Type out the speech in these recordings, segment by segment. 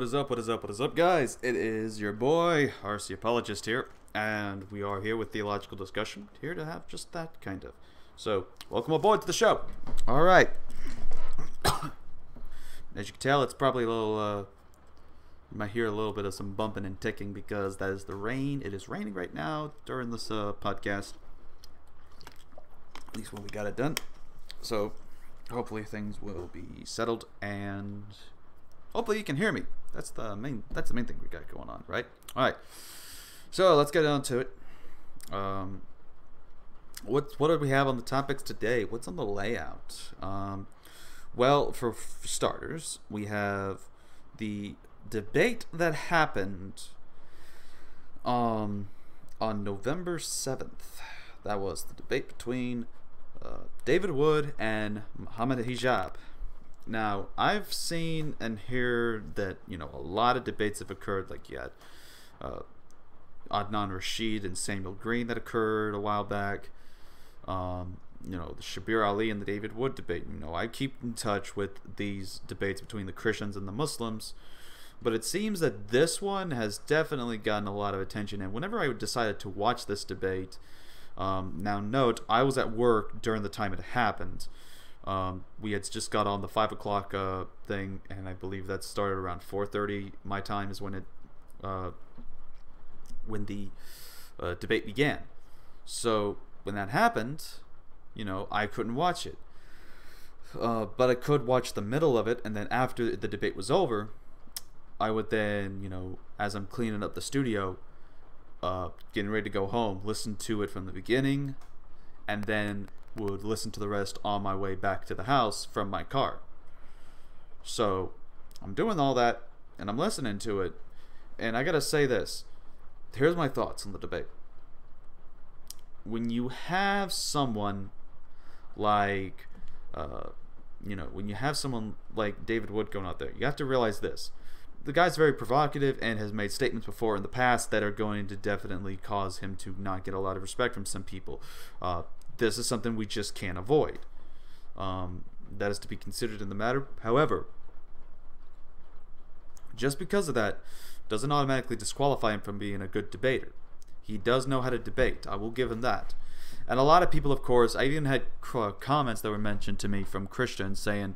is up, what is up, what is up, guys? It is your boy, RC Apologist here, and we are here with Theological Discussion, here to have just that, kind of. So, welcome aboard to the show. Alright. As you can tell, it's probably a little, you might hear a little bit of some bumping and ticking because that is the rain. It is raining right now during this podcast. At least when we got it done. So, hopefully things will be settled and hopefully you can hear me. That's the main thing we got going on, right? All right. So let's get on to it. What do we have on the topics today? What's on the layout? Well, for starters, we have the debate that happened on November 7th. That was the debate between David Wood and Mohammad Hijab. Now, I've seen and heard that, a lot of debates have occurred, like you had Adnan Rashid and Samuel Green that occurred a while back. The Shabir Ali and the David Wood debate. I keep in touch with these debates between the Christians and the Muslims, but it seems that this one has definitely gotten a lot of attention. And whenever I decided to watch this debate, now note, I was at work during the time it happened. We had just got on the 5 o'clock thing, and I believe that started around 4:30 my time is when the debate began. So when that happened, I couldn't watch it, but I could watch the middle of it, and then after the debate was over, I would then, as I'm cleaning up the studio, getting ready to go home, listen to it from the beginning, and then would listen to the rest on my way back to the house from my car. So I'm doing all that and I'm listening to it, and I gotta say this. Here's my thoughts on the debate. When you have someone like when you have someone like David Wood going out there, you have to realize this. The guy's very provocative and has made statements before in the past that are going to definitely cause him to not get a lot of respect from some people. This is something we just can't avoid. That is to be considered in the matter. However, just because of that doesn't automatically disqualify him from being a good debater. He does know how to debate. I will give him that. And a lot of people, of course, I even had comments that were mentioned to me from Christians saying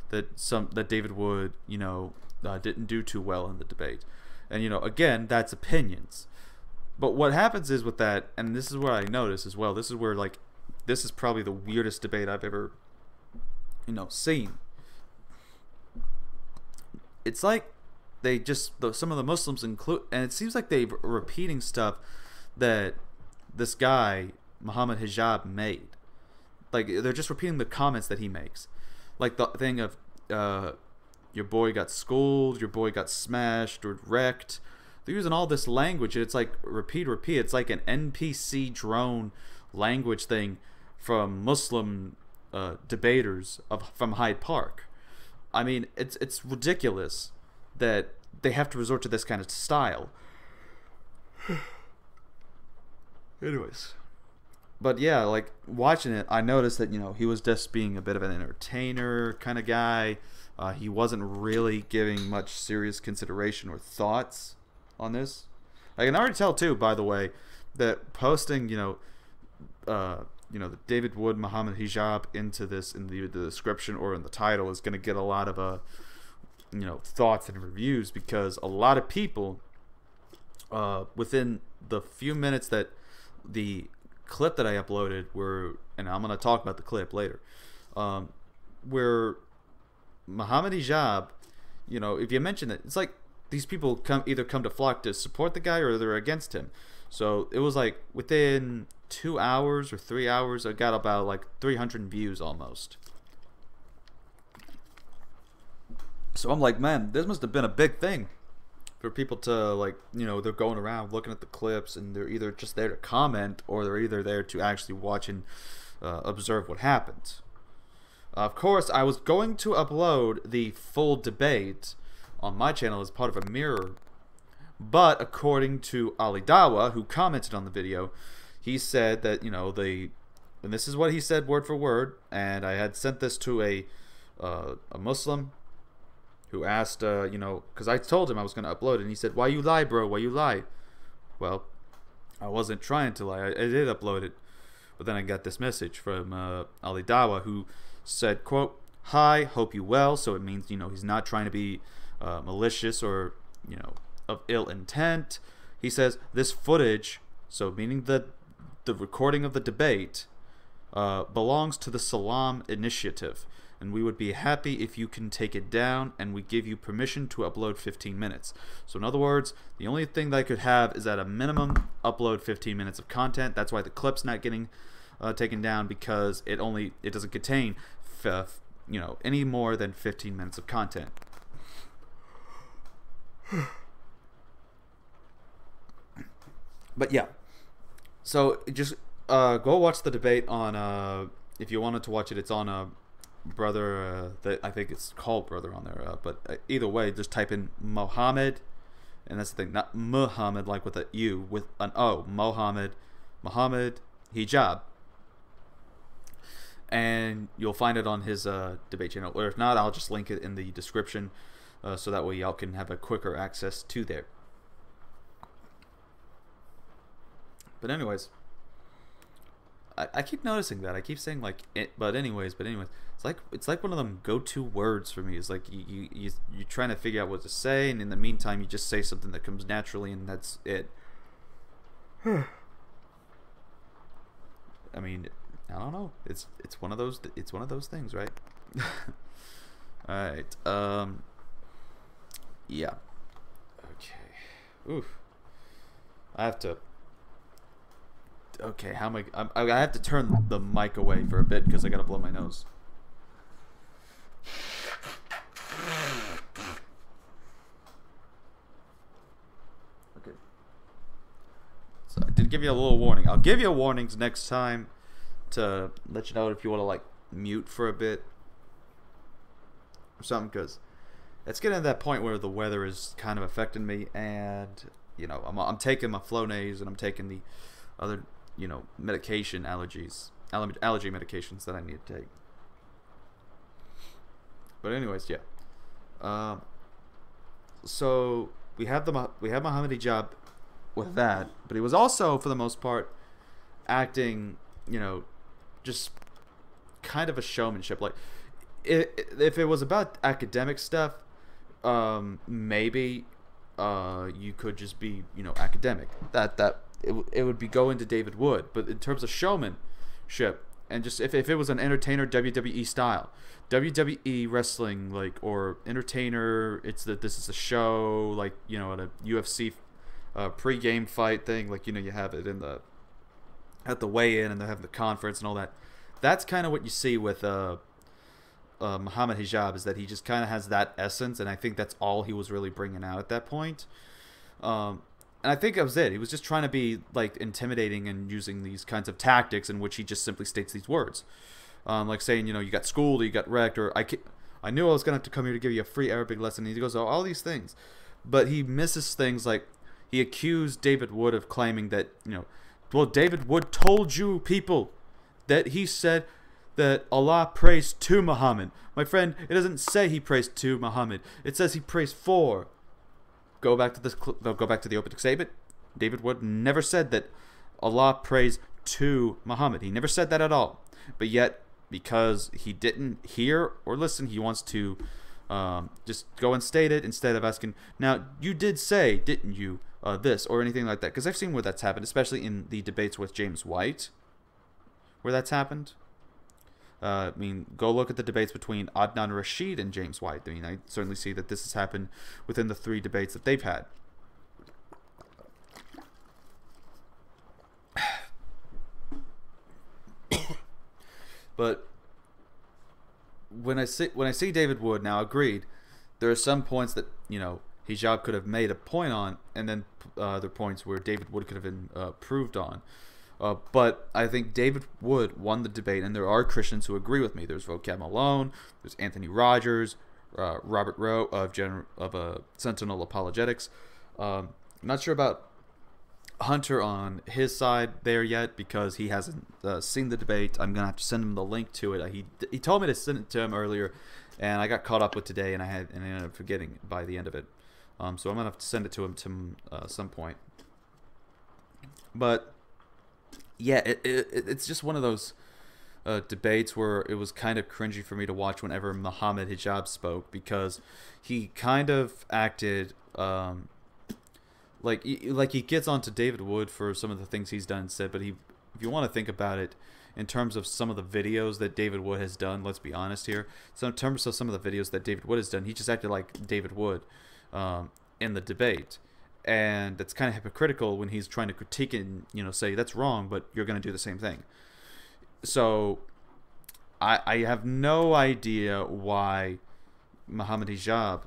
that David Wood, didn't do too well in the debate. And, again, that's opinions. But what happens is with that, and this is what I noticed as well, this is where, this is probably the weirdest debate I've ever, seen. It's like they just, some of the Muslims include, and it seems like they're repeating stuff that this guy, Mohammad Hijab, made. Like, they're just repeating the comments that he makes. Like the thing of, your boy got schooled, your boy got smashed or wrecked. They're using all this language, and it's like repeat. It's like an NPC drone language thing from Muslim debaters from Hyde Park. I mean, it's ridiculous that they have to resort to this kind of style. Anyways. But yeah, like watching it, I noticed that, he was just being a bit of an entertainer kind of guy. He wasn't really giving much serious consideration or thoughts on this. I can already tell too, by the way, that posting, the David Wood Mohammad Hijab into this in the description or in the title is going to get a lot of thoughts and reviews, because a lot of people within the few minutes that the clip that I uploaded were, and I'm going to talk about the clip later, where Mohammad Hijab, if you mention it, it's like these people either come to flock to support the guy or they're against him. So it was like within 2 hours or 3 hours, I got about 300 views almost. So I'm like, man, this must have been a big thing for people to they're going around looking at the clips, and they're either just there to comment or they're either there to actually watch and observe what happened. Of course, I was going to upload the full debate on my channel as part of a mirror, but according to Ali Dawa, who commented on the video, he said that, and this is what he said word for word, and I had sent this to a Muslim who asked, you know, because I told him I was going to upload it, and he said, "Why you lie, bro? Why you lie?" Well, I wasn't trying to lie. I did upload it, but then I got this message from Ali Dawa, who said, quote, "Hi, hope you well." So it means, you know, he's not trying to be malicious or, you know, of ill intent. He says this footage, so meaning the recording of the debate, belongs to the Salam Initiative, and we would be happy if you can take it down, and we give you permission to upload 15 minutes. So in other words, the only thing that I could have is at a minimum upload 15 minutes of content. That's why the clip's not getting taken down, because it doesn't contain you know, any more than 15 minutes of content. But yeah, so just go watch the debate on if you wanted to watch it. It's on Brother that I think it's called Brother on there, but either way, just type in Mohammad, and that's the thing, not Muhammad like with a U, with an O, Mohammad Hijab, and you'll find it on his debate channel, or if not, I'll just link it in the description, so that way y'all can have a quicker access to there. But anyways, I keep noticing that. I keep saying like it, but anyways. It's like one of them go-to words for me. It's like you're trying to figure out what to say, and in the meantime you just say something that comes naturally, and that's it. I mean, I don't know. It's one of those things, right? All right. Yeah. Okay. Oof. I have to. Okay, how am I have to turn the mic away for a bit because I gotta blow my nose. Okay. So I did give you a little warning. I'll give you warnings next time to let you know if you want to like mute for a bit or something, because it's getting to that point where the weather is kind of affecting me, and you know I'm taking my Flonase, and I'm taking the other, you know, allergy medications that I need to take. But anyways, yeah. So we have Mohammad Hijab with that, but he was also, for the most part, acting, you know, just kind of a showmanship. Like, if it was about academic stuff, maybe you could just be, you know, academic. It would be going to David Wood. But in terms of showmanship, and just if it was an entertainer WWE style, WWE wrestling, like, or entertainer, it's that this is a show, like, you know, at a UFC pre-game fight thing, like, you know, you have it at the weigh-in, and they have the conference and all that. That's kind of what you see with Mohammad Hijab, is that he just kind of has that essence, and I think that's all he was really bringing out at that point. And I think that was it. He was just trying to be like intimidating and using these kinds of tactics in which he just simply states these words, like saying, you know, you got schooled, or you got wrecked, or I knew I was gonna have to come here to give you a free Arabic lesson. And he goes, oh, all these things, but he misses things like he accused David Wood of claiming that, you know, well, David Wood told you people that he said that Allah prays to Muhammad. My friend, it doesn't say he prays to Muhammad. It says he prays for. Go back to the opening statement. David Wood never said that Allah prays to Muhammad. He never said that at all. But yet, because he didn't hear or listen, he wants to just go and state it instead of asking, now, you did say, didn't you, this or anything like that? Because I've seen where that's happened, especially in the debates with James White, where that's happened. I mean, go look at the debates between Adnan Rashid and James White. I mean, I certainly see that this has happened within the 3 debates that they've had. But when I see David Wood, now agreed, there are some points that, you know, Hijab could have made a point on, and then other points where David Wood could have been proved on. But I think David Wood won the debate, and there are Christians who agree with me. There's Vocab Malone, there's Anthony Rogers, Robert Rowe of Sentinel Apologetics. I'm not sure about Hunter on his side there yet because he hasn't seen the debate. I'm gonna have to send him the link to it. He told me to send it to him earlier, and I got caught up with today, and I ended up forgetting by the end of it. So I'm gonna have to send it to him to some point. But yeah, it's just one of those debates where it was kind of cringy for me to watch whenever Mohammad Hijab spoke, because he kind of acted like he gets onto David Wood for some of the things he's done and said, but if you want to think about it in terms of some of the videos that David Wood has done, let's be honest here. So in terms of some of the videos that David Wood has done, he just acted like David Wood in the debate. And it's kind of hypocritical when he's trying to critique and, say that's wrong, but you're going to do the same thing. So I have no idea why Mohammad Hijab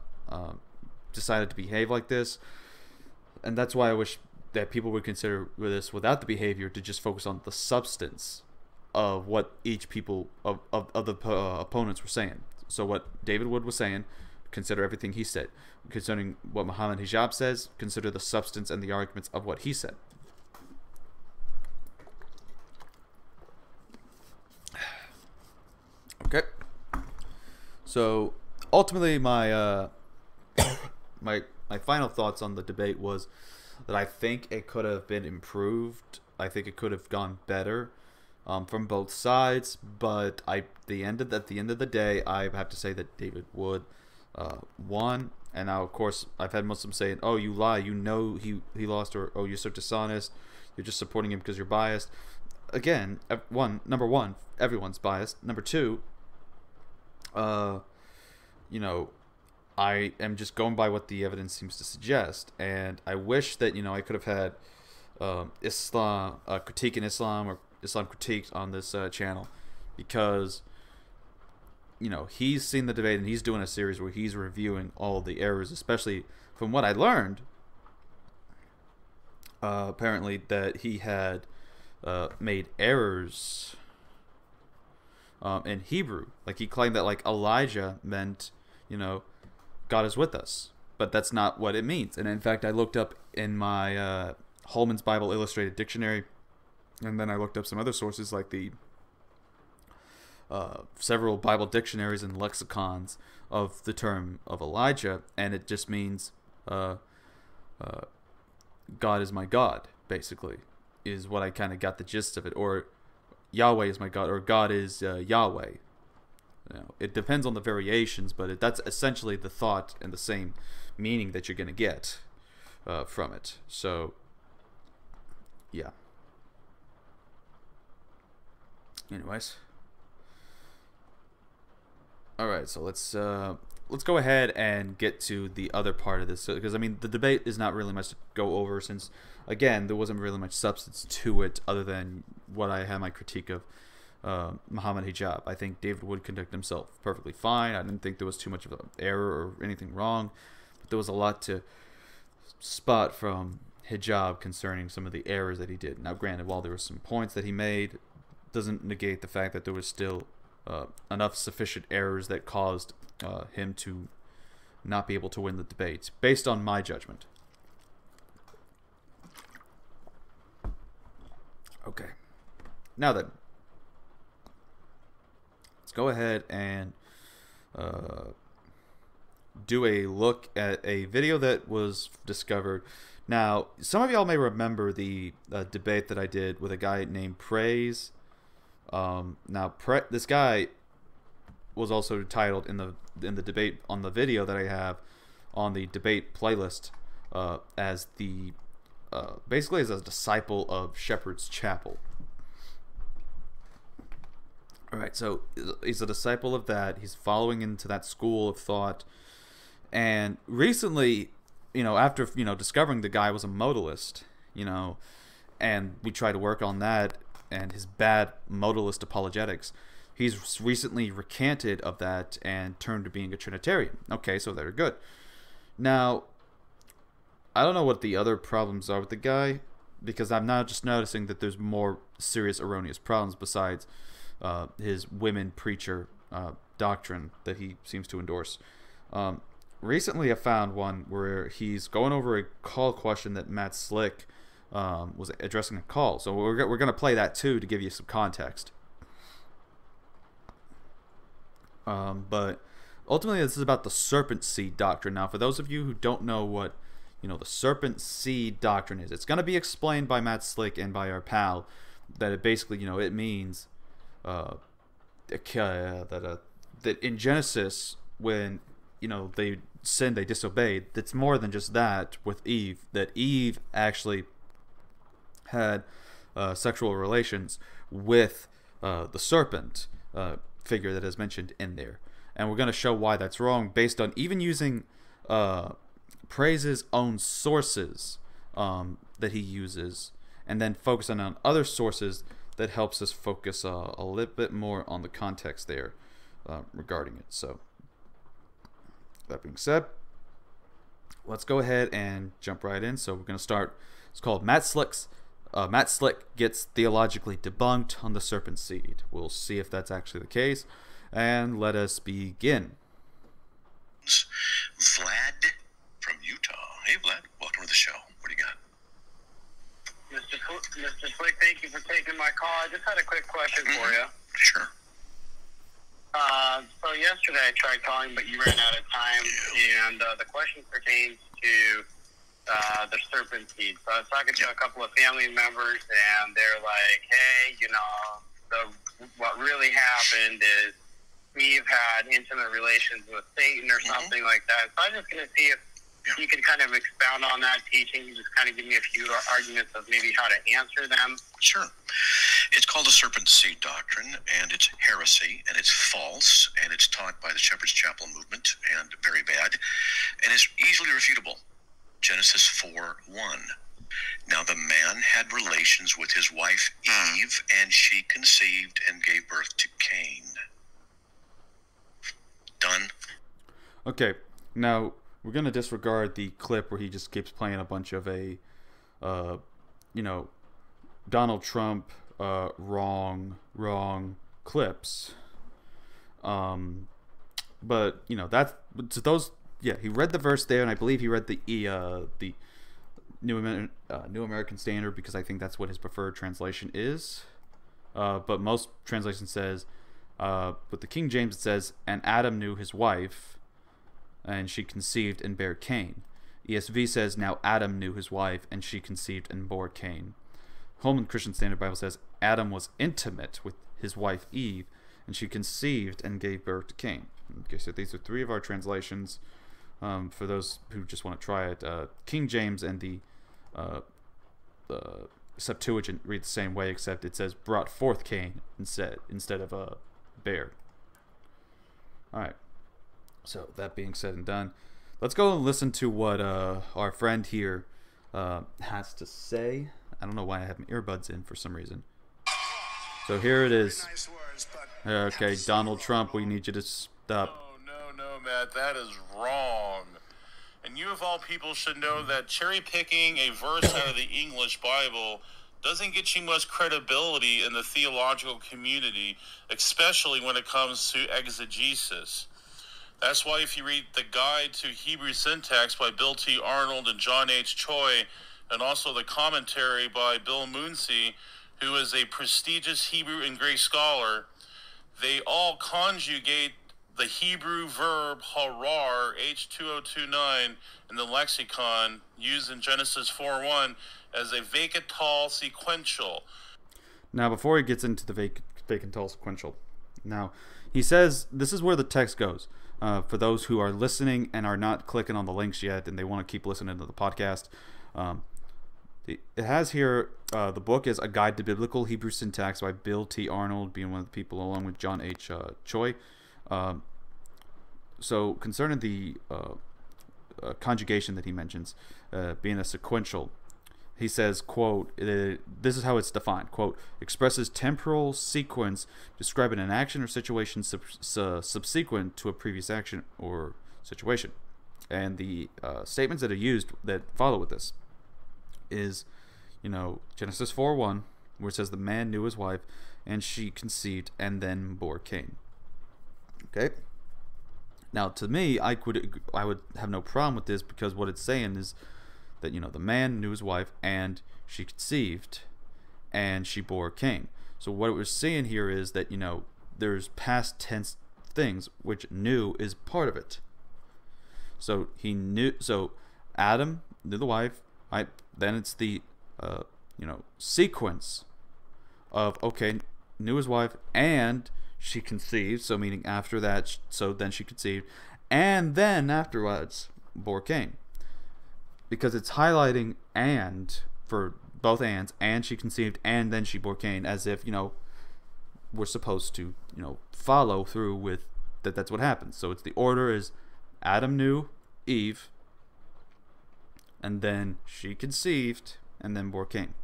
decided to behave like this. And that's why I wish that people would consider this without the behavior, to just focus on the substance of what each people of the opponents were saying. So what David Wood was saying, consider everything he said. Concerning what Mohammad Hijab says, consider the substance and the arguments of what he said. Okay. So ultimately, my my final thoughts on the debate was that I think it could have been improved. I think it could have gone better from both sides. But at the end of the day, I have to say that David Wood won. And now, of course, I've had Muslims saying, "Oh, you lie. You know he lost," or "Oh, you're so dishonest. You're just supporting him because you're biased." Again, number one, everyone's biased. Number two, I am just going by what the evidence seems to suggest, and I wish that I could have had Islam critique in Islam, or Islam critiqued on this channel, because he's seen the debate and he's doing a series where he's reviewing all the errors, especially from what I learned. Apparently, that he had made errors in Hebrew. Like, he claimed that Elijah meant God is with us, but that's not what it means. And in fact, I looked up in my Holman's Bible Illustrated Dictionary, and then I looked up some other sources like the several Bible dictionaries and lexicons of the term of Elijah, and it just means God is my God, basically, is what I kind of got the gist of it. Or Yahweh is my God, or God is Yahweh. It depends on the variations, but that's essentially the thought and the same meaning that you're going to get from it. So, yeah. Anyways. All right, so let's go ahead and get to the other part of this, because I mean the debate is not really much to go over, since again there wasn't really much substance to it other than what I had my critique of Mohammad Hijab. I think David Wood conducted himself perfectly fine. I didn't think there was too much of an error or anything wrong, but there was a lot to spot from Hijab concerning some of the errors that he did. Now, granted, while there were some points that he made, doesn't negate the fact that there was still enough sufficient errors that caused him to not be able to win the debate, based on my judgment. Okay. Now then, let's go ahead and do a look at a video that was discovered. Now, some of y'all may remember the debate that I did with a guy named Praise. This guy was also titled in the debate on the video that I have on the debate playlist as the basically as a disciple of Shepherd's Chapel. All right, so he's a disciple of that. He's following into that school of thought, and recently, after discovering the guy was a modalist, and we tried to work on that and his bad modalist apologetics, he's recently recanted of that and turned to being a Trinitarian. Okay, so they're good. Now, I don't know what the other problems are with the guy, because I'm now just noticing that there's more serious erroneous problems besides his women preacher doctrine that he seems to endorse. Recently I found one where he's going over a call question that Matt Slick was addressing a call. So we're going to play that too to give you some context. But ultimately, this is about the Serpent Seed Doctrine. Now, for those of you who don't know what the Serpent Seed Doctrine is, it's going to be explained by Matt Slick and by our pal. That it basically, it means that in Genesis, when they sinned, they disobeyed. It's more than just that with Eve. That Eve actually had sexual relations with the serpent figure that is mentioned in there, and we're going to show why that's wrong based on even using Praise's own sources that he uses, and then focusing on other sources that helps us focus a little bit more on the context there regarding it. So that being said, let's go ahead and jump right in. So we're going to start. It's called Matt Slick gets theologically debunked on the serpent seed. We'll see if that's actually the case, and let us begin. Vlad from Utah. Hey, Vlad, welcome to the show. What do you got? Mr. Slick, thank you for taking my call. I just had a quick question for you. Sure. So yesterday I tried calling, but you ran out of time, and the question pertains to the serpent seed. So I was talking to a couple of family members, and they're like, hey, what really happened is Eve had intimate relations with Satan or something like that. So I'm just going to see if you can kind of expound on that teaching, just kind of give me a few arguments of maybe how to answer them. Sure. It's called the Serpent Seed Doctrine, and it's heresy, and it's false, and it's taught by the Shepherd's Chapel movement, and very bad, and it's easily refutable. Genesis 4:1. Now the man had relations with his wife Eve, and she conceived and gave birth to Cain. Done. Okay, now we're going to disregard the clip where he just keeps playing a bunch of Donald Trump wrong clips. But that's to those. Yeah, he read the verse there, and I believe he read the New American Standard, because I think that's what his preferred translation is. But most translations says, with the King James it says, "And Adam knew his wife, and she conceived and bare Cain." ESV says, "Now Adam knew his wife, and she conceived and bore Cain." Holman Christian Standard Bible says, "Adam was intimate with his wife Eve, and she conceived and gave birth to Cain." Okay, so these are three of our translations. For those who just want to try it, King James and the Septuagint read the same way, except it says "brought forth Cain" instead of bear. All right. So that being said and done, let's go and listen to what our friend here has to say. I don't know why I have my earbuds in for some reason. So here it is. Okay, Donald Trump, we need you to stop. No, Matt, that is wrong. And you of all people should know that cherry picking a verse out of the English Bible doesn't get you much credibility in the theological community, especially when it comes to exegesis. That's why if you read the Guide to Hebrew Syntax by Bill T. Arnold and John H. Choi, and also the commentary by Bill Moonsey, who is a prestigious Hebrew and Greek scholar, they all conjugate the Hebrew verb harar, H2029, in the lexicon used in Genesis 4:1 as a vacatal sequential. Now, before he gets into the vacatal sequential, now he says this is where the text goes. For those who are listening and are not clicking on the links yet, and they want to keep listening to the podcast, it has here the book is A Guide to Biblical Hebrew Syntax by Bill T. Arnold, being one of the people, along with John H. Choi. So concerning the conjugation that he mentions being a sequential, he says, quote, this is how it's defined, quote, expresses temporal sequence describing an action or situation subsequent to a previous action or situation. And the statements that are used that follow with this is, Genesis 4:1, where it says the man knew his wife, and she conceived and then bore Cain. Okay? Now, to me, I would have no problem with this, because what it's saying is that, you know, the man knew his wife, and she conceived, and she bore Cain. So what we're seeing here is that, you know, there's past tense things, which knew is part of it. So he knew. So Adam knew the wife. Right? Then it's the you know, sequence of, okay, knew his wife and she conceived. So meaning after that, so then she conceived, and then afterwards bore Cain, because it's highlighting and for both ands, and she conceived and then she bore Cain, as if, you know, we're supposed to, you know, follow through with that. That's what happens. So it's the order is Adam knew Eve, and then she conceived and then bore Cain.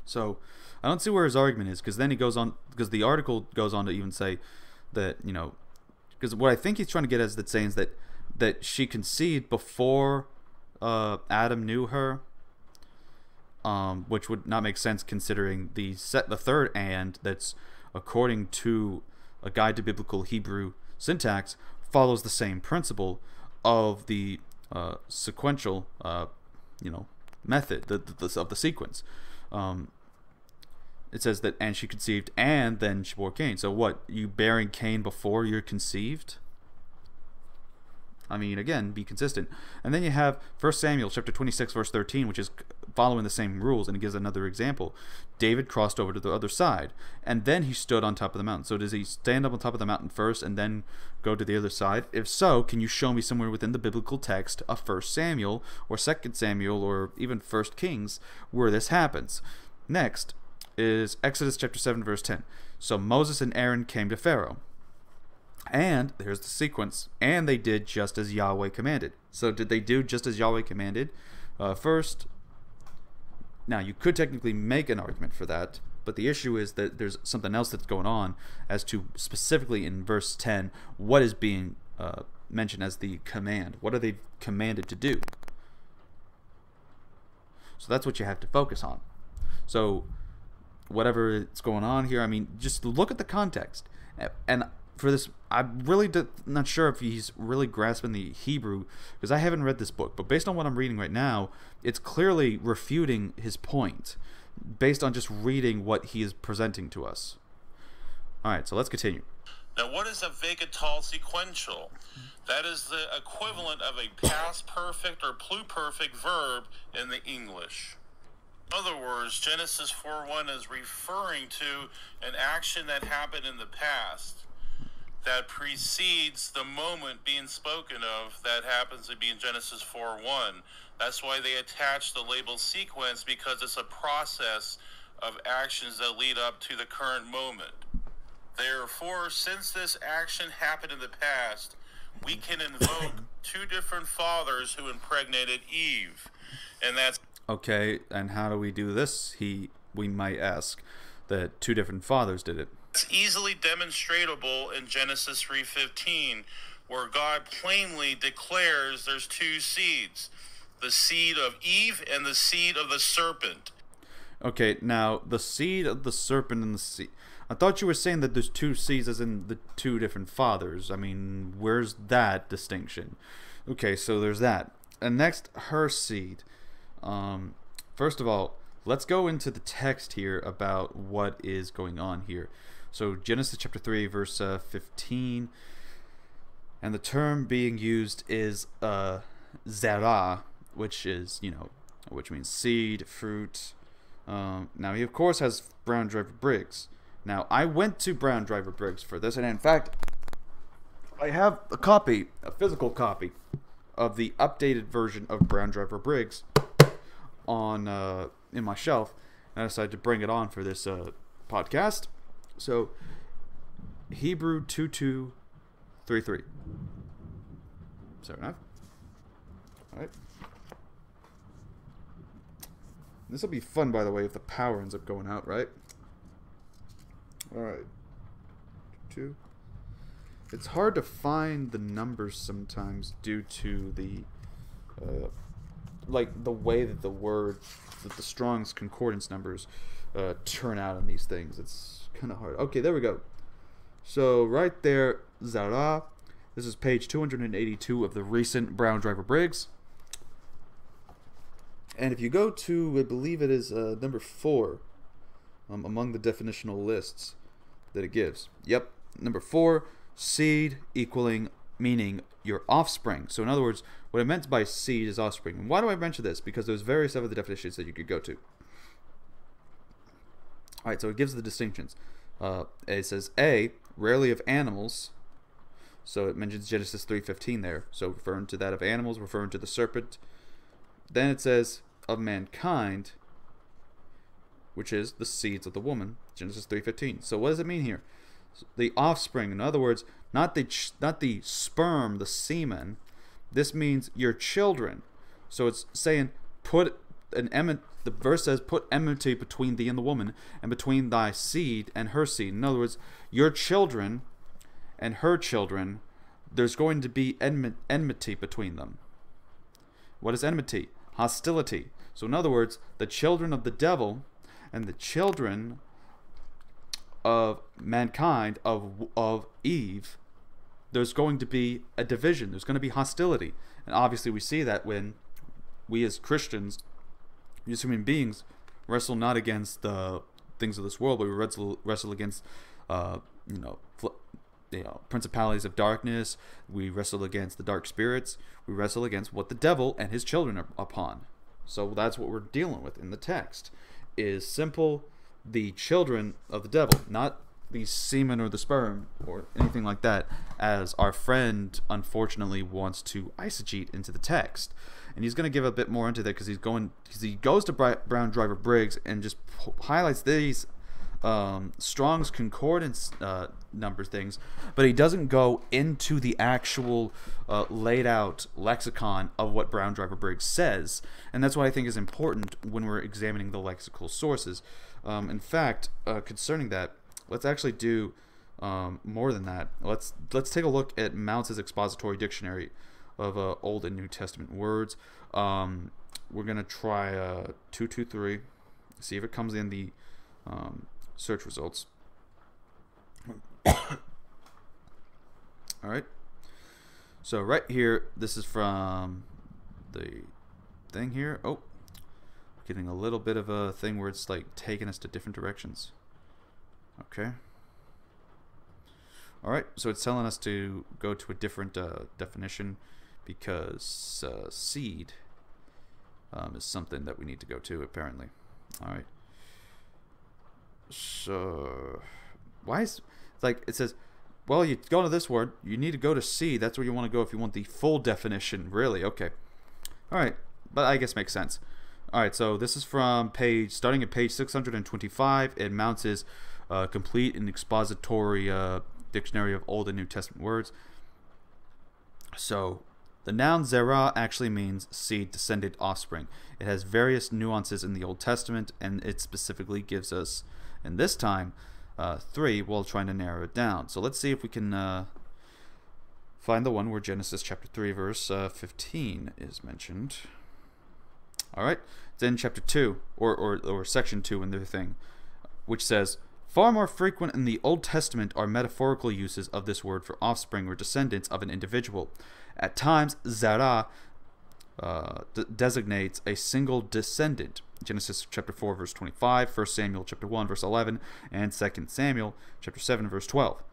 So I don't see where his argument is, because then he goes on, because the article goes on to even say that, you know, because what I think he's trying to get at is that saying is that she conceived before Adam knew her, which would not make sense considering the third and that's, according to a guide to biblical Hebrew syntax, follows the same principle of the sequential you know, method of the sequence. It says that, and she conceived and then she bore Cain. So what, you bearing Cain before you're conceived? I mean, again, be consistent. And then you have 1 Samuel chapter 26 verse 13, which is following the same rules, and it gives another example. David crossed over to the other side, and then he stood on top of the mountain. So does he stand up on top of the mountain first and then go to the other side? If so, can you show me somewhere within the biblical text of 1 Samuel or 2 Samuel or even 1 Kings where this happens? Next is Exodus chapter 7 verse 10. So Moses and Aaron came to Pharaoh, and there's the sequence, and they did just as Yahweh commanded. So did they do just as Yahweh commanded? First, now you could technically make an argument for that, but the issue is that there's something else that's going on as to specifically in verse 10, what is being mentioned as the command. What are they commanded to do? So that's what you have to focus on. So whatever is going on here, I mean, just look at the context. And for this, I'm really not sure if he's really grasping the Hebrew, because I haven't read this book, but based on what I'm reading right now, it's clearly refuting his point based on just reading what he is presenting to us. Alright, so let's continue. Now, what is a vegetal sequential? That is the equivalent of a past perfect or pluperfect verb in the English. In other words, Genesis 4:1 is referring to an action that happened in the past that precedes the moment being spoken of that happens to be in Genesis 4:1. That's why they attach the label sequence, because it's a process of actions that lead up to the current moment. Therefore, since this action happened in the past, we can invoke two different fathers who impregnated Eve. And that's... Okay, and how do we do this? We might ask that two different fathers did it. It's easily demonstrable in Genesis 3:15, where God plainly declares there's two seeds, the seed of Eve and the seed of the serpent. Okay, now the seed of the serpent and the seed. I thought you were saying that there's two seeds as in the two different fathers. I mean, where's that distinction? Okay, so there's that. And next, her seed. First of all, let's go into the text here about what is going on here. So Genesis chapter 3 verse 15, and the term being used is zerah, which is, you know, which means seed, fruit. Now he of course has Brown Driver Briggs. Now I went to Brown Driver Briggs for this, and in fact I have a copy, a physical copy of the updated version of Brown Driver Briggs on in my shelf, and I decided to bring it on for this podcast. So Hebrew 2233. Is that enough? All right. This will be fun, by the way, if the power ends up going out, right? All right. 2. It's hard to find the numbers sometimes due to the like the way that the Strong's Concordance numbers turn out on these things. It's kind of hard. Okay, there we go. So right there, Zara. This is page 282 of the recent Brown Driver Briggs. And if you go to, I believe it is number 4 among the definitional lists that it gives. Yep, number 4, seed equaling, meaning your offspring. So in other words, what I meant by seed is offspring. And why do I mention this? Because there's various other definitions that you could go to. Alright, so it gives the distinctions. It says A, rarely of animals. So it mentions Genesis 3:15 there. So referring to that of animals, referring to the serpent. Then it says of mankind, which is the seeds of the woman, Genesis 3:15. So what does it mean here? The offspring, in other words, not the sperm, the semen. This means your children. So it's saying the verse says, put enmity between thee and the woman, and between thy seed and her seed. In other words, your children and her children, there's going to be enmity between them. What is enmity? Hostility. So in other words, the children of the devil and the children of mankind, of Eve, there's going to be a division. There's going to be hostility. And obviously we see that when we as Christians, we as human beings, wrestle not against the things of this world, but we wrestle against principalities of darkness. We wrestle against the dark spirits. We wrestle against what the devil and his children are upon. So that's what we're dealing with in the text, is simple, the children of the devil, not the semen or the sperm or anything like that, as our friend unfortunately wants to eisegete into the text. And he's going to give a bit more into that because he goes to Brown Driver Briggs and just highlights these Strong's Concordance number things, but he doesn't go into the actual laid out lexicon of what Brown Driver Briggs says. And that's what I think is important when we're examining the lexical sources. In fact, concerning that, let's actually do more than that. Let's take a look at Mounce's expository dictionary of Old and New Testament words. We're gonna try 223. See if it comes in the search results. Alright, so right here, this is from the thing here. Oh, getting a little bit of a thing where it's like taking us to different directions. Okay, alright, so it's telling us to go to a different definition, because seed is something that we need to go to, apparently. Alright, so why is, like, it says, well, you go to this word, you need to go to C. That's where you want to go if you want the full definition. Really? Okay. Alright, but I guess makes sense. Alright, so this is from starting at page 625. It mounts his complete and expository dictionary of Old and New Testament words. So the noun zerah actually means seed, descendant, offspring. It has various nuances in the Old Testament, and it specifically gives us, in this time, 3 while trying to narrow it down. So let's see if we can find the one where Genesis chapter 3 verse 15 is mentioned. Alright, it's in chapter 2, or section 2 in their thing, which says, far more frequent in the Old Testament are metaphorical uses of this word for offspring or descendants of an individual. At times, zerah designates a single descendant. Genesis chapter 4 verse 25, 1 Samuel chapter 1 verse 11, and 2 Samuel chapter 7 verse 12.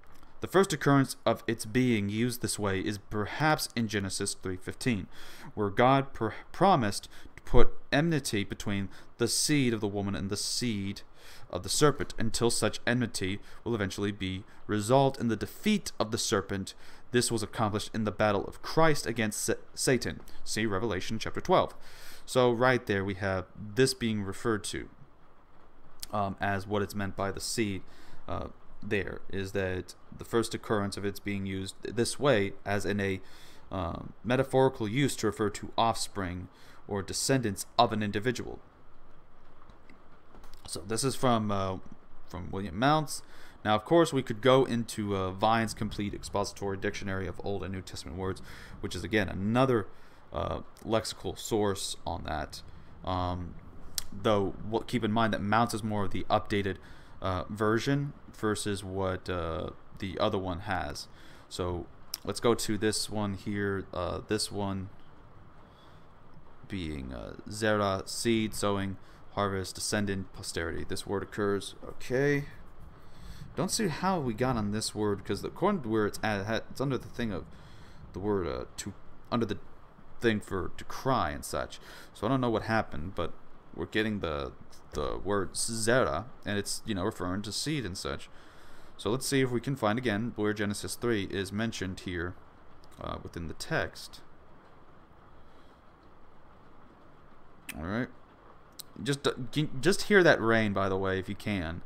The first occurrence of its being used this way is perhaps in Genesis 3:15, where God promised to put enmity between the seed of the woman and the seed of the serpent, until such enmity will eventually be resolved in the defeat of the serpent. This was accomplished in the battle of Christ against Satan. See Revelation chapter 12. So right there we have this being referred to as what it's meant by the seed. There is that the first occurrence of it's being used this way as in a metaphorical use to refer to offspring or descendants of an individual. So this is from William Mounce. Now, of course, we could go into Vine's complete expository dictionary of Old and New Testament words, which is again another lexical source on that. Though, keep in mind that Mounce is more of the updated version versus what the other one has. So let's go to this one here. This one being zera, seed, sowing, harvest, descendant, posterity. This word occurs. Okay. Don't see how we got on this word, because according to where it's at, it's under the thing of the word under the thing for to cry and such. So I don't know what happened, but we're getting the word zera, and it's, you know, referring to seed and such. So let's see if we can find again where Genesis 3 is mentioned here within the text. All right. Just hear that rain, by the way, if you can.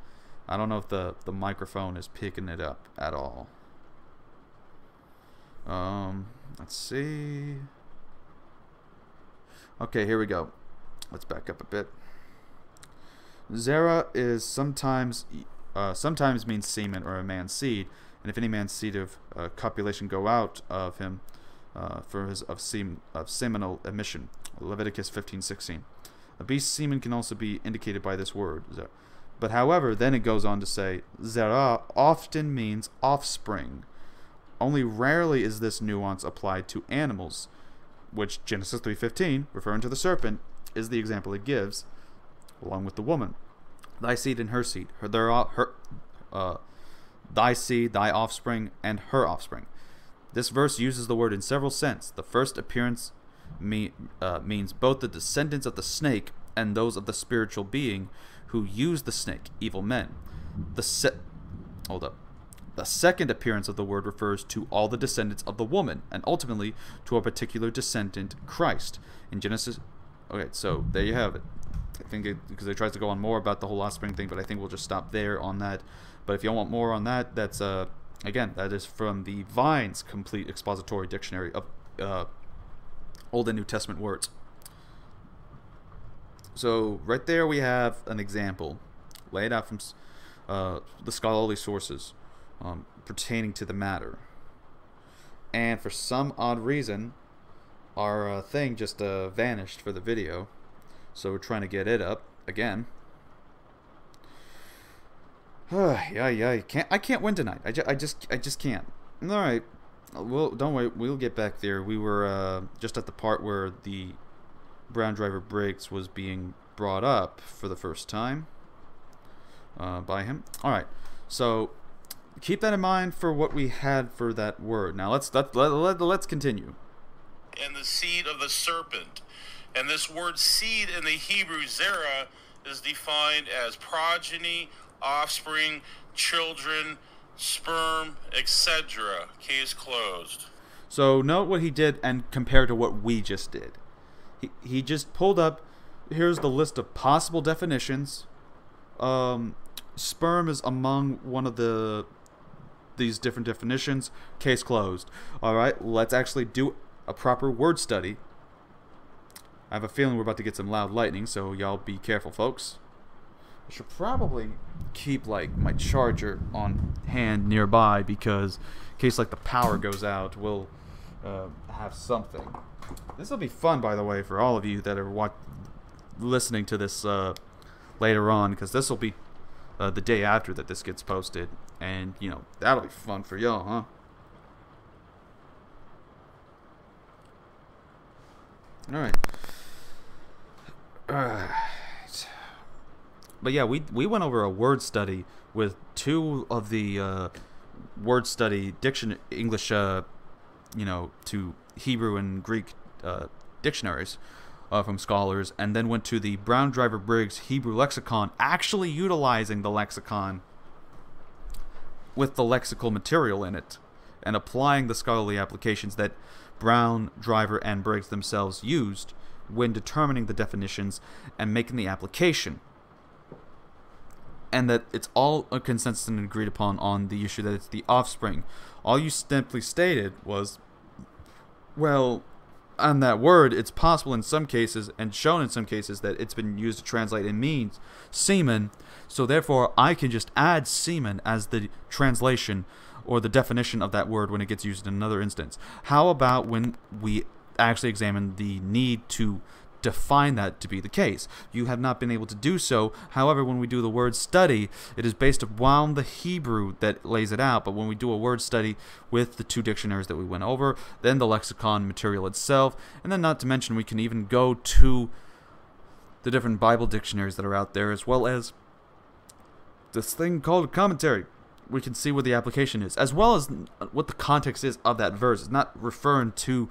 I don't know if the microphone is picking it up at all. Let's see. Okay, here we go. Let's back up a bit. Zera is sometimes means semen or a man's seed, and if any man's seed of copulation go out of him for his of seminal emission. Leviticus 15:16. A beast's semen can also be indicated by this word. But however, then it goes on to say, Zera often means offspring. Only rarely is this nuance applied to animals, which Genesis 3:15, referring to the serpent, is the example it gives, along with the woman. Thy seed and her seed. Thy seed, thy offspring, and her offspring. This verse uses the word in several senses. The first appearance means both the descendants of the snake and those of the spiritual being who use the snake, evil men. The second appearance of the word refers to all the descendants of the woman, and ultimately to a particular descendant, Christ. In Genesis... Okay, so there you have it. I think because it tries to go on more about the whole offspring thing, but I think we'll just stop there on that. But if you want more on that, that's, again, that is from the Vine's Complete Expository Dictionary of Old and New Testament words. So right there we have an example laid out from the scholarly sources pertaining to the matter. And for some odd reason, our thing just vanished for the video. So we're trying to get it up again. I can't win tonight. I just can't. All right. Well, don't worry. We'll get back there. We were just at the part where the Brown driver Briggs was being brought up for the first time by him. All right. So keep that in mind for what we had for that word. Now let's continue. And the seed of the serpent. And this word seed in the Hebrew zera is defined as progeny, offspring, children, sperm, etc. Case closed. So note what he did and compare to what we just did. He just pulled up, here's the list of possible definitions. Sperm is among one of these different definitions. Case closed. Alright, let's actually do a proper word study. I have a feeling we're about to get some loud lightning, so y'all be careful, folks. I should probably keep like my charger on hand nearby, because in case like the power goes out, we'll have something. This will be fun, by the way, for all of you that are listening to this later on, because this will be the day after that this gets posted, and you know that'll be fun for y'all, huh? All right. But yeah, we went over a word study with two of the word study English, you know, to Hebrew and Greek dictionaries from scholars, and then went to the Brown driver Briggs Hebrew lexicon, actually utilizing the lexicon with the lexical material in it, and applying the scholarly applications that Brown, Driver, and Briggs themselves used when determining the definitions and making the application. And that it's all a consensus and agreed upon on the issue that it's the offspring. All you simply stated was, well, on that word, it's possible in some cases and shown in some cases that it's been used to translate and means semen, so therefore I can just add semen as the translation or the definition of that word when it gets used in another instance. How about when we actually examine the need to define that to be the case. You have not been able to do so. However, when we do the word study, it is based upon the Hebrew that lays it out. But when we do a word study with the 2 dictionaries that we went over, then the lexicon material itself, and then not to mention we can even go to the different Bible dictionaries that are out there, as well as this thing called a commentary. We can see what the application is, as well as what the context is of that verse. It's not referring to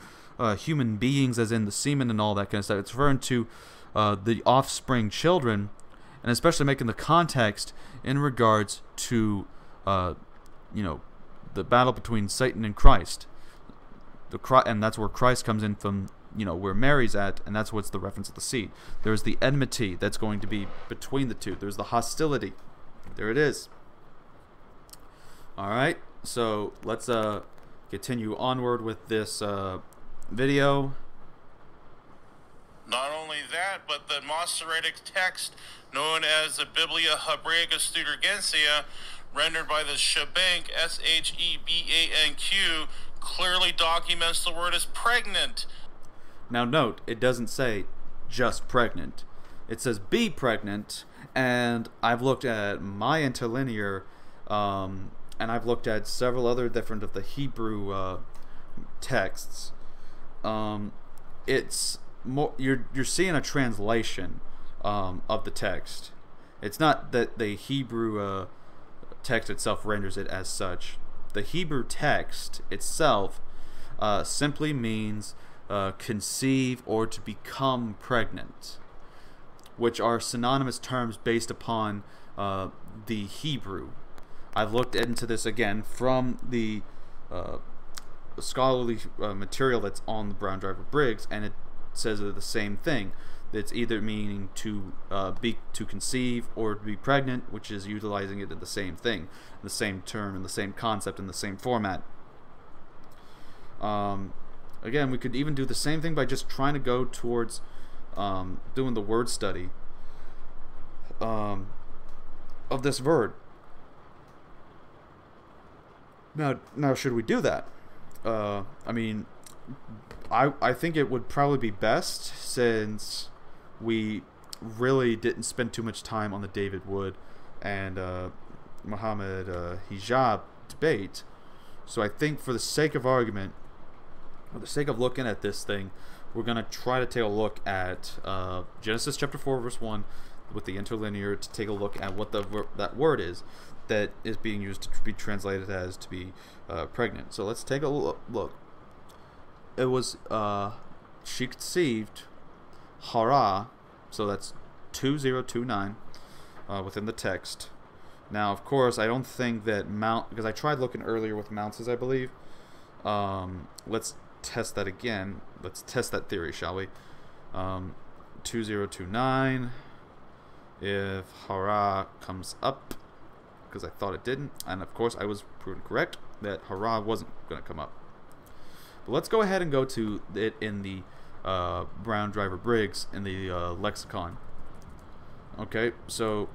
human beings as in the semen and all that kind of stuff. It's referring to the offspring, children, and especially making the context in regards to the battle between Satan and Christ. And that's where Christ comes in from, where Mary's at, and that's what's the reference of the seed. There's the enmity that's going to be between the two. There's the hostility. There it is. Alright, so let's continue onward with this video. Not only that, but the Masoretic text known as the Biblia Hebraica Studurgensia, rendered by the Shebank, Shebanq, clearly documents the word as pregnant. Now note, it doesn't say just pregnant. It says be pregnant, and I've looked at my interlinear, and I've looked at several other different of the Hebrew texts. It's more you're seeing a translation of the text. It's not that the Hebrew text itself renders it as such. The Hebrew text itself simply means conceive or to become pregnant, which are synonymous terms based upon the Hebrew. I've looked into this again from the scholarly material that's on the Brown Driver Briggs, and it says the same thing. It's either meaning to conceive or to be pregnant, which is utilizing it in the same thing, the same term, and the same concept, in the same format. Again, we could even do the same thing by just trying to go towards doing the word study of this word. Now, should we do that? I mean, I think it would probably be best, since we really didn't spend too much time on the David Wood and Mohammad Hijab debate. So I think for the sake of argument, for the sake of looking at this thing, we're going to try to take a look at Genesis chapter 4 verse 1 with the interlinear, to take a look at what that word is that is being used to be translated as to be pregnant. So let's take a look. It was she conceived hara, so that's 2029 within the text. Now, of course, I don't think that because I tried looking earlier with mounts, I believe. Let's test that again. Let's test that theory, shall we? 2029. If hara comes up, because I thought it didn't, and of course I was proven correct that hara wasn't going to come up. But let's go ahead and go to it in the Brown Driver Briggs in the lexicon. Okay, so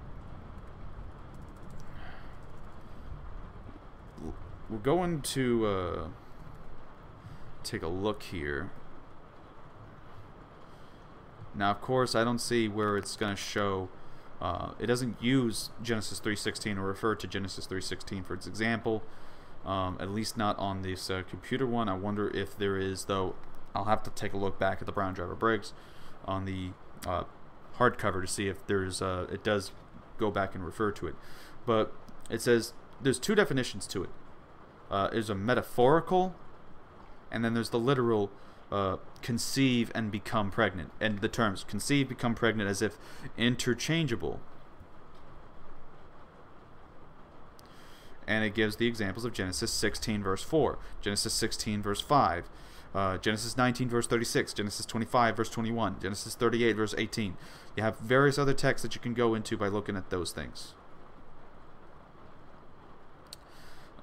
we're going to take a look here. Now, of course, I don't see where it's going to show. It doesn't use Genesis 3:16 or refer to Genesis 3:16 for its example. At least not on this computer one. I wonder if there is, though. I'll have to take a look back at the Brown Driver Briggs on the hardcover to see if there's it does go back and refer to it. But it says there's two definitions to it. There's a metaphorical, and then there's the literal conceive and become pregnant. And the terms conceive, become pregnant as if interchangeable. And it gives the examples of Genesis 16 verse 4, Genesis 16 verse 5, Genesis 19 verse 36, Genesis 25 verse 21, Genesis 38 verse 18. You have various other texts that you can go into by looking at those things.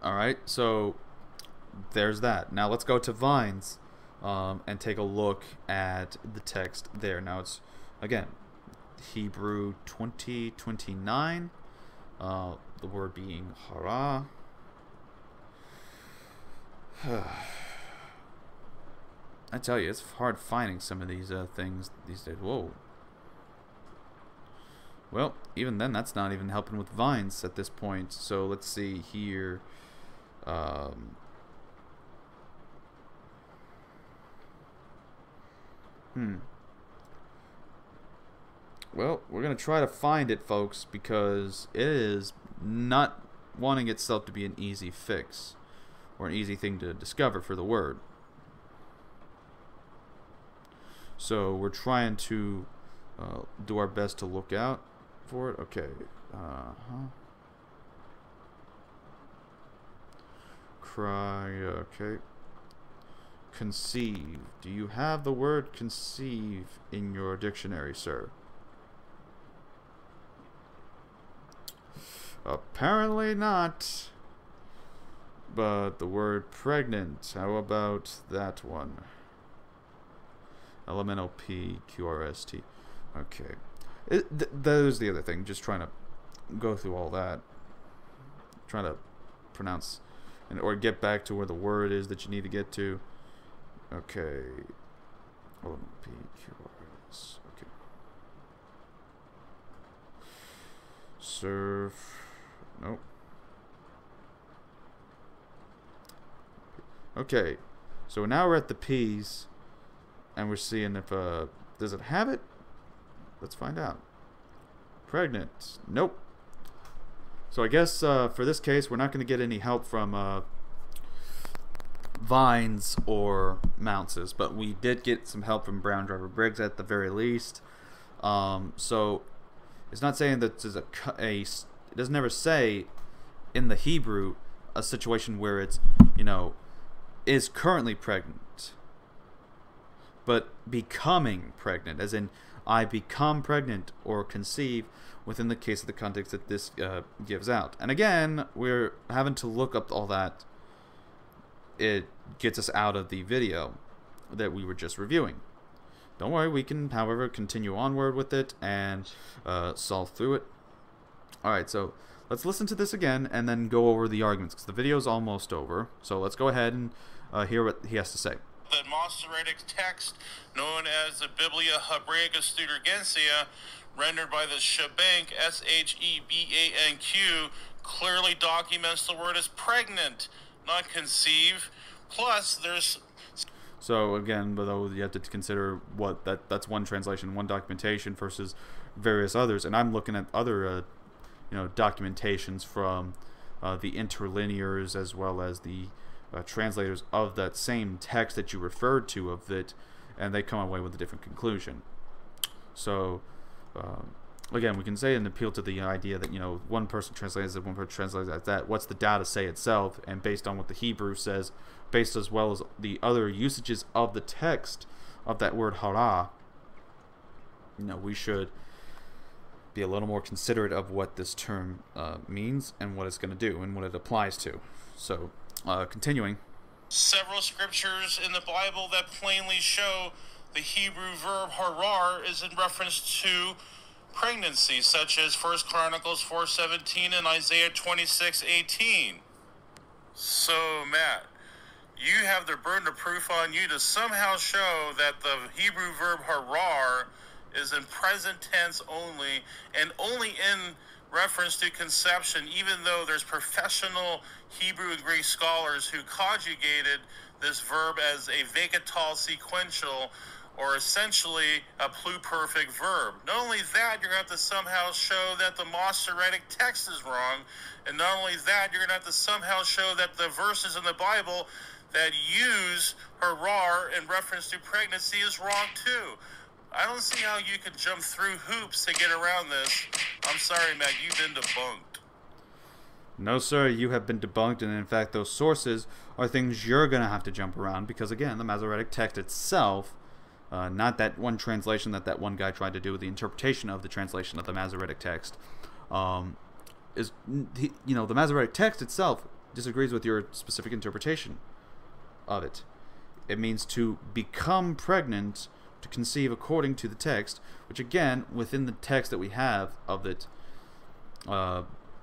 Alright, so there's that. Now let's go to Vines and take a look at the text there. Now it's, again, Hebrew 2029. The word being hara. I tell you, it's hard finding some of these things these days. Whoa. Well, even then, that's not even helping with vines at this point. So let's see here. Well, we're going to try to find it, folks, because it is not wanting itself to be an easy fix or an easy thing to discover for the word. So we're trying to do our best to look out for it. Okay. Cry. Okay. Conceive. Do you have the word conceive in your dictionary, sir? Apparently not. But the word pregnant, how about that one? LMNOP Okay. There's the other thing. Just trying to go through all that. Trying to pronounce or get back to where the word is that you need to get to. Okay. LMPQRS. Okay. Surf. Nope. Okay. So now we're at the P's. And we're seeing if, does it have it? Let's find out. Pregnant. Nope. So I guess for this case, we're not going to get any help from Vines or Mounces. But we did get some help from Brown Driver Briggs at the very least. So it's not saying that there's it doesn't ever say in the Hebrew a situation where it's, you know, is currently pregnant. But becoming pregnant, as in I become pregnant or conceive within the case of the context that this gives out. And again, we're having to look up all that. It gets us out of the video that we were just reviewing. Don't worry, we can, however, continue onward with it and solve through it. Alright, so let's listen to this again and then go over the arguments, because the video's almost over. So let's go ahead and hear what he has to say. The Masoretic text, known as the Biblia Hebraica Studurgensia, rendered by the Shebank, Shebanq, clearly documents the word as pregnant, not conceive. Plus, there's... So again, though, you have to consider what that's one translation, one documentation versus various others. And I'm looking at other, documentations from the interlinears as well as the translators of that same text that you referred to of it, and they come away with a different conclusion. So again, we can say and appeal to the idea that, one person translates it, one person translates it as that. What's the data say itself? And based on what the Hebrew says, based as well as the other usages of the text of that word hara, we should be a little more considerate of what this term means and what it's going to do and what it applies to. So continuing. Several scriptures in the Bible that plainly show the Hebrew verb harar is in reference to pregnancy, such as 1 Chronicles 4:17 and Isaiah 26:18. So, Matt, you have the burden of proof on you to somehow show that the Hebrew verb harar is in present tense only, and only in reference to conception, even though there's professional Hebrew and Greek scholars who conjugated this verb as a vegetal sequential, or essentially a pluperfect verb. Not only that, you're going to have to somehow show that the Masoretic text is wrong, and not only that, you're going to have to somehow show that the verses in the Bible that use harar in reference to pregnancy is wrong too. I don't see how you can jump through hoops to get around this. I'm sorry, Matt, you've been debunked. No, sir, you have been debunked, and in fact, those sources are things you're going to have to jump around, because again, the Masoretic text itself, not that one translation that one guy tried to do, the interpretation of the translation of the Masoretic text, is, the Masoretic text itself disagrees with your specific interpretation of it. It means to become pregnant, to conceive according to the text, which again, within the text that we have of it,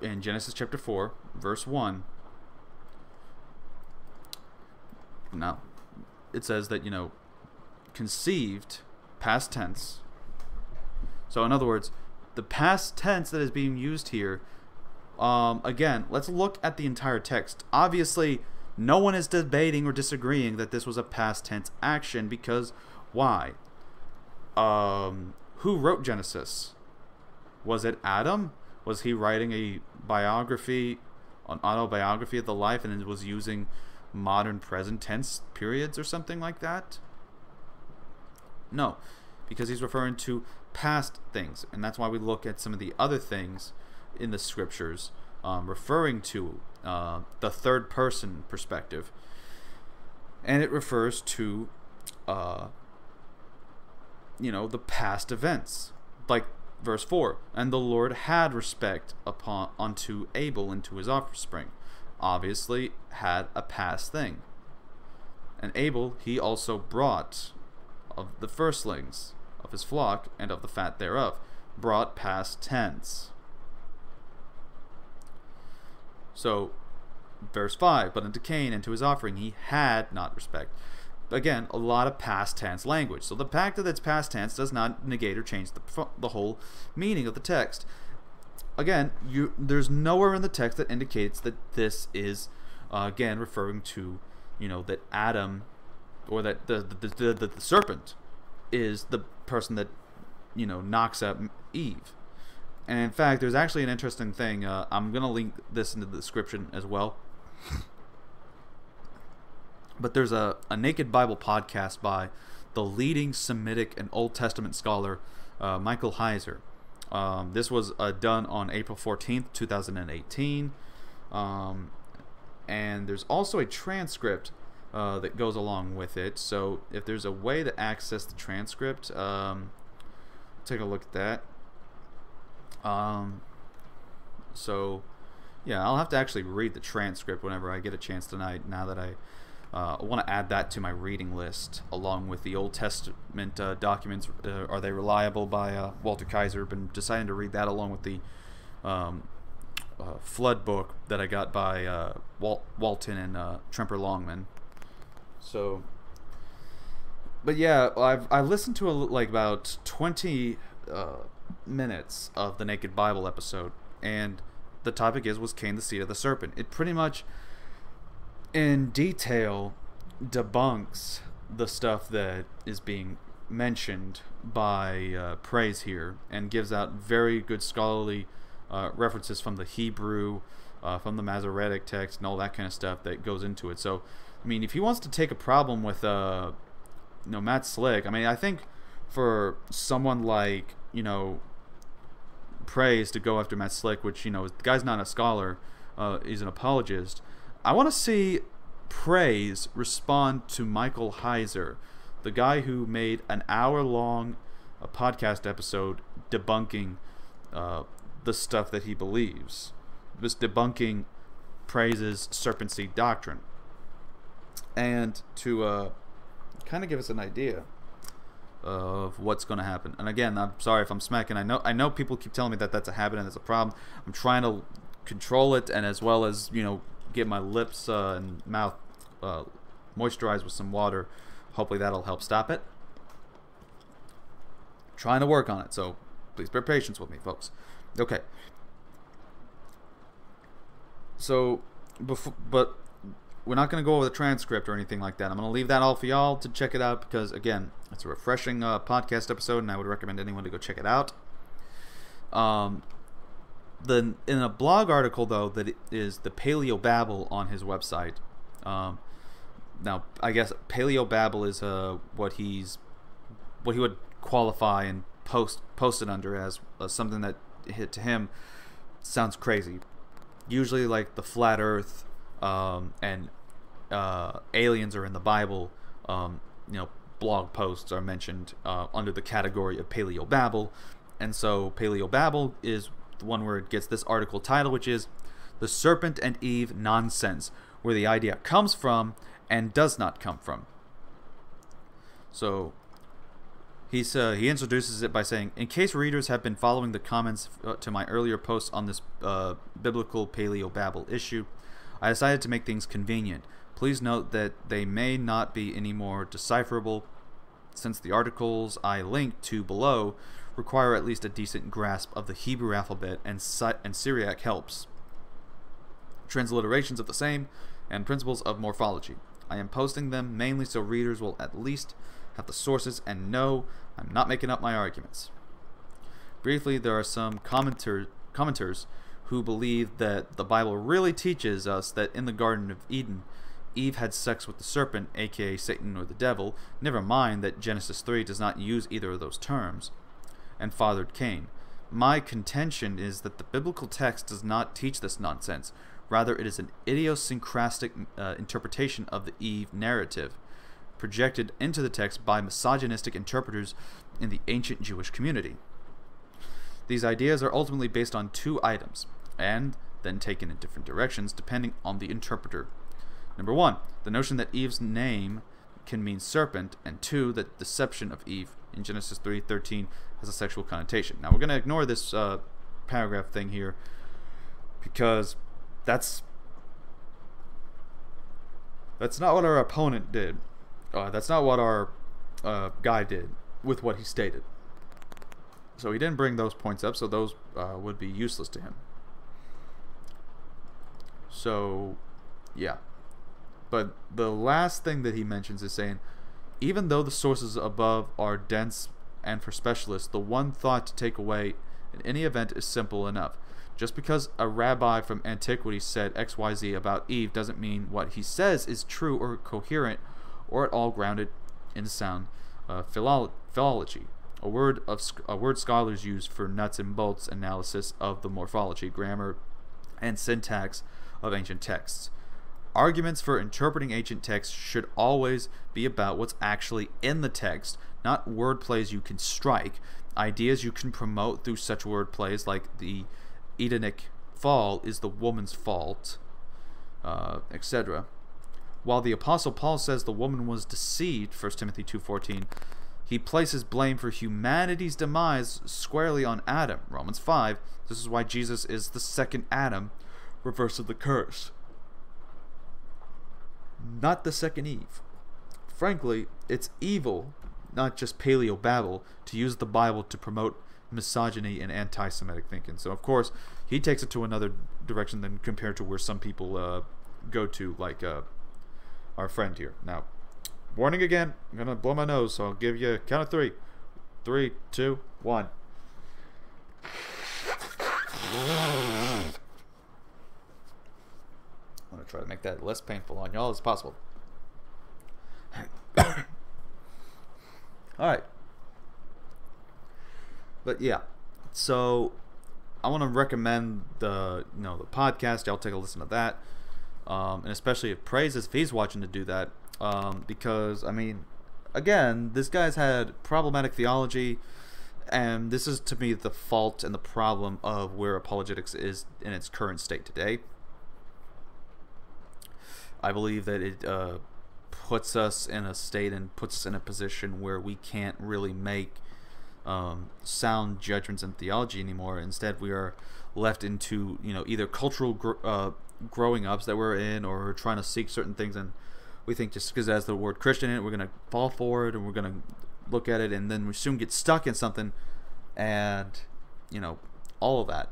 in Genesis chapter 4, verse 1, now, it says that, conceived, past tense. So in other words, the past tense that is being used here, again, let's look at the entire text. Obviously, no one is debating or disagreeing that this was a past tense action, because why? Who wrote Genesis? Was it Adam? Was he writing a biography, an autobiography of the life, and was using modern present tense periods or something like that? No, because he's referring to past things, and that's why we look at some of the other things in the scriptures referring to the third person perspective, and it refers to the past events, like verse 4, and the Lord had respect unto Abel and to his offspring. Obviously had a past thing. And Abel he also brought of the firstlings of his flock and of the fat thereof. Brought past tense. So verse 5, but unto Cain and to his offering he had not respect. Again, a lot of past tense language. So the fact that it's past tense does not negate or change the whole meaning of the text. Again, there's nowhere in the text that indicates that this is, again, referring to, that Adam, or that the serpent is the person that, knocks up Eve. And in fact, there's actually an interesting thing. I'm going to link this into the description as well. But there's a Naked Bible podcast by the leading Semitic and Old Testament scholar, Michael Heiser. This was done on April 14th, 2018. And there's also a transcript that goes along with it. So if there's a way to access the transcript, take a look at that. So yeah, I'll have to actually read the transcript whenever I get a chance tonight, now that I want to add that to my reading list, along with the Old Testament documents. Are They Reliable by Walter Kaiser. Been deciding to read that along with the Flood book that I got by Walton and Tremper Longman. So, but yeah, I've listened to about 20 minutes of the Naked Bible episode, and the topic was Cain the seed of the serpent. It pretty much in detail debunks the stuff that is being mentioned by Praise here, and gives out very good scholarly references from the Hebrew, from the Masoretic text, and all that kind of stuff that goes into it. So, I mean, if he wants to take a problem with Matt Slick, I mean, I think for someone like Praise to go after Matt Slick, which the guy's not a scholar, he's an apologist. I want to see Praise respond to Michael Heiser, the guy who made an hour-long podcast episode debunking the stuff that he believes. It was debunking Praise's Serpent Seed Doctrine. And to kind of give us an idea of what's going to happen. And again, I'm sorry if I'm smacking. I know people keep telling me that that's a habit and it's a problem. I'm trying to control it, and as well as get my lips and mouth moisturized with some water. Hopefully that'll help stop it. Trying to work on it, so please bear patience with me, folks. Okay. So, but we're not going to go over the transcript or anything like that. I'm going to leave that all for y'all to check it out, because again, it's a refreshing podcast episode, and I would recommend anyone to go check it out. In a blog article, though, that is the Paleo Babble on his website. Now, I guess Paleo Babble is what he would qualify and post it under as something that to him sounds crazy. Usually, like the flat Earth and aliens are in the Bible. Blog posts are mentioned under the category of Paleo Babble, and so Paleo Babble is the one where it gets this article title, which is "The Serpent and Eve Nonsense," where the idea comes from and does not come from. So he introduces it by saying, "In case readers have been following the comments to my earlier posts on this biblical Paleo Babble issue, I decided to make things convenient. Please note that they may not be any more decipherable since the articles I linked to below require at least a decent grasp of the Hebrew alphabet, and Syriac helps. Transliterations of the same, and principles of morphology. I am posting them mainly so readers will at least have the sources and know I'm not making up my arguments. Briefly, there are some commenters who believe that the Bible really teaches us that in the Garden of Eden, Eve had sex with the serpent, aka Satan or the devil, never mind that Genesis 3 does not use either of those terms, and fathered Cain. My contention is that the biblical text does not teach this nonsense. Rather, it is an idiosyncratic interpretation of the Eve narrative, projected into the text by misogynistic interpreters in the ancient Jewish community. These ideas are ultimately based on two items, and then taken in different directions depending on the interpreter. Number one, the notion that Eve's name can mean serpent, and two, that deception of Eve in Genesis 3:13 has a sexual connotation. Now, we're going to ignore this paragraph thing here, because that's not what our opponent did. That's not what our guy did with what he stated. So he didn't bring those points up, so those would be useless to him. So, yeah. But the last thing that he mentions is saying, even though the sources above are dense and for specialists, the one thought to take away in any event is simple enough. Just because a rabbi from antiquity said XYZ about Eve doesn't mean what he says is true or coherent or at all grounded in sound philology, a word scholars use for nuts and bolts analysis of the morphology, grammar, and syntax of ancient texts. Arguments for interpreting ancient texts should always be about what's actually in the text, not word plays you can strike, ideas you can promote through such word plays like the Edenic fall is the woman's fault, etc. While the Apostle Paul says the woman was deceived, 1 Timothy 2:14, he places blame for humanity's demise squarely on Adam, Romans 5. This is why Jesus is the second Adam, reverse of the curse, not the second Eve. Frankly, it's evil, not just paleo-babble, to use the Bible to promote misogyny and anti-Semitic thinking. So, of course, he takes it to another direction than compared to where some people go to, like our friend here. Now, warning again, I'm going to blow my nose, so I'll give you a count of 3. 3, 2, 1. I'm going to try to make that less painful on y'all as possible. Alright. But yeah, so I want to recommend the the podcast. Y'all take a listen to that, and especially if Praise if he's watching, to do that, because I mean, again, this guy's had problematic theology, and this is to me the fault and the problem of where apologetics is in its current state today. I believe that it puts us in a state and puts us in a position where we can't really make sound judgments in theology anymore. Instead, we are left into either cultural growing ups that we're in, or trying to seek certain things, and we think just because it has the word Christian in it, we're going to fall for it, and we're going to look at it, and then we soon get stuck in something, and all of that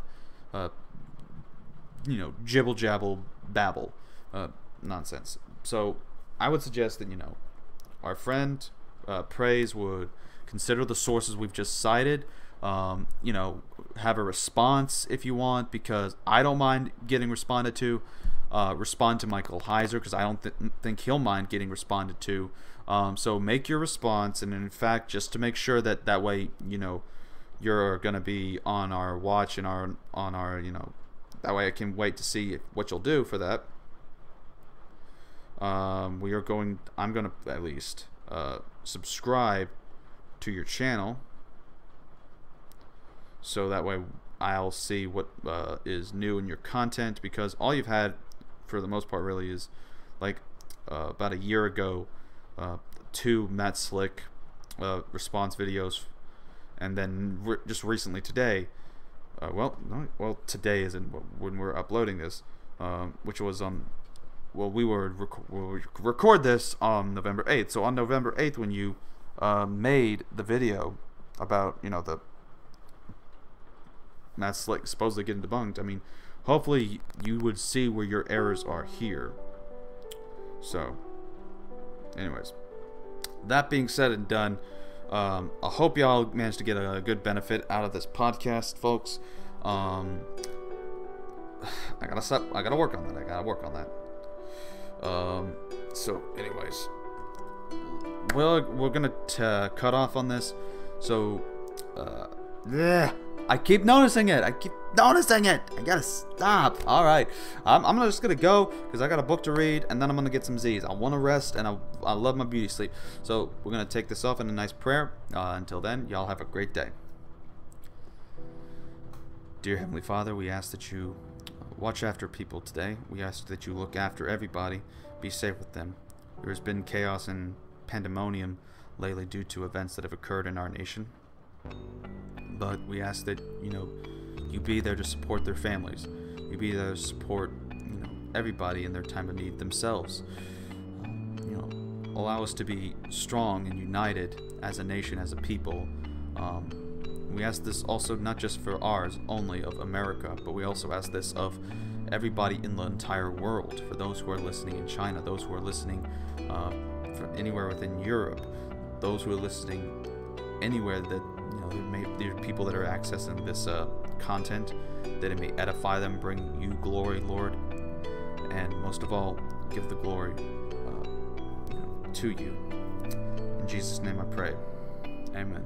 jibble jabble babble nonsense. So I would suggest that our friend Praise would consider the sources we've just cited. Have a response if you want, because I don't mind getting responded to. Respond to Michael Heiser, because I don't think he'll mind getting responded to. So make your response, and in fact, just to make sure that way you're gonna be on our watch and on our that way I can wait to see what you'll do for that. I'm gonna at least subscribe to your channel, so that way I'll see what is new in your content, because all you've had for the most part really is like about a year ago 2 Matt Slick response videos, and then just recently today, today isn't when we're uploading this, which was on, we'll record this on November 8th. So on November 8th, when you made the video about, you know, that's like supposedly getting debunked. I mean, hopefully you would see where your errors are here. So, anyways, that being said and done, I hope y'all managed to get a good benefit out of this podcast, folks. I gotta work on that. So anyways, we're gonna cut off on this. So, I keep noticing it. I gotta stop. All right, I'm just gonna go because I got a book to read, and then I'm gonna get some Z's. I want to rest, and I love my beauty sleep. So we're gonna take this off in a nice prayer. Until then, y'all have a great day. Dear Heavenly Father, we ask that you watch after people today. We ask that you look after everybody. Be safe with them. There has been chaos and pandemonium lately due to events that have occurred in our nation. But we ask that, you know, you be there to support their families. You be there to support, you know, everybody in their time of need themselves. You know, allow us to be strong and united as a nation, as a people. We ask this also not just for ours only of America, but we also ask this of everybody in the entire world. For those who are listening in China, those who are listening from anywhere within Europe, those who are listening anywhere that, you know, there are people that are accessing this content, that it may edify them, bring you glory, Lord, and most of all, give the glory to you. In Jesus' name I pray. Amen.